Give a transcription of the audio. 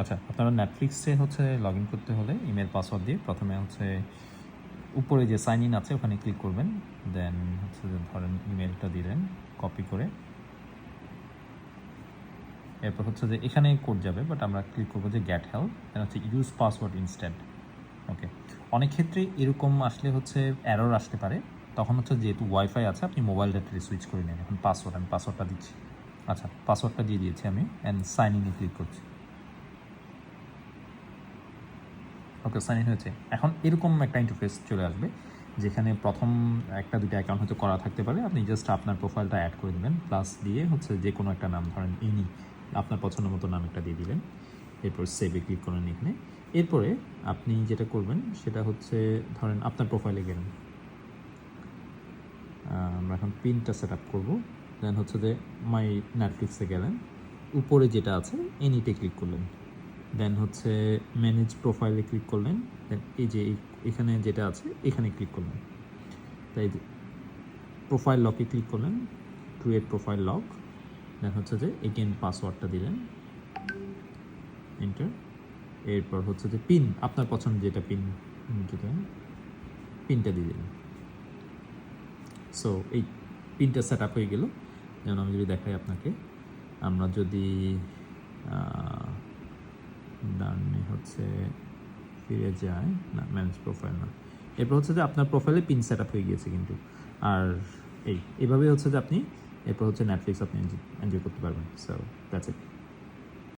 আচ্ছা, আপনারা নেটফ্লিক্সে হচ্ছে লগ ইন করতে হলে ইমেল পাসওয়ার্ড দিয়ে প্রথমে হচ্ছে উপরে যে সাইন ইন আছে ওখানে ক্লিক করবেন। দেন হচ্ছে যে ধরেন ইমেলটা দিলেন কপি করে, এরপর হচ্ছে যে এখানে কোড যাবে, বাট আমরা ক্লিক করবো যে গেট হেল্প, দেন হচ্ছে ইউজ পাসওয়ার্ড ইনস্ট্যান্ট। ওকে, অনেক ক্ষেত্রে এরকম আসলে হচ্ছে এরর আসতে পারে, তখন হচ্ছে যেহেতু ওয়াইফাই আছে আপনি মোবাইল ডাটাতে সুইচ করে নেন। এখন আমি পাসওয়ার্ডটা দিচ্ছি। আচ্ছা, পাসওয়ার্ডটা দিয়ে দিয়েছি আমি, অ্যান্ড সাইন ইনে ক্লিক করছি। ওকে, সাইন ইন হয়েছে। এখন এরকম একটা ইন্টারফেস চলে আসবে যেখানে প্রথম একটা দুটো অ্যাকাউন্ট হয়তো করা থাকতে পারে। আপনি জাস্ট আপনার প্রোফাইলটা অ্যাড করে দেবেন, প্লাস দিয়ে হচ্ছে যে কোনো একটা নাম, ধরেন এনি আপনার পছন্দ মতো নাম একটা দিয়ে দিলেন, এরপর সেভে ক্লিক করেন এখানে। এরপরে আপনি যেটা করবেন সেটা হচ্ছে ধরেন আপনার প্রোফাইলে গেলেন, আমরা এখন পিনটা সেট আপ করবো। দেন হচ্ছে যে মাই নেটফ্লিক্সে গেলেন, উপরে যেটা আছে এনিতে ক্লিক করলেন, দেন হচ্ছে ম্যানেজ প্রোফাইলে ক্লিক করলেন, দেন এই যে এখানে যেটা আছে এখানে ক্লিক করলেন, তাই প্রোফাইল লকে ক্লিক করলেন, ক্রিয়েট প্রোফাইল লক, দেন হচ্ছে যে এগেন পাসওয়ার্ডটা দিলেন, এন্টার। এরপর হচ্ছে যে পিন, আপনার পছন্দ যেটা যেটা পিনটা দিয়ে দিলেন। সো এই পিনটা সেট আপ হয়ে গেল। যেমন আমি যদি দেখাই আপনাকে, আমরা যদি ডানে হচ্ছে ফিরে যায়, না ম্যানেজ প্রোফাইল না, এরপর হচ্ছে যে আপনার প্রোফাইলে পিন সেট আপ হয়ে গিয়েছে কিন্তু। আর এইভাবে হচ্ছে যে আপনি এরপর হচ্ছে নেটফ্লিক্স আপনি এনজয় করতে পারবেন। So that's it.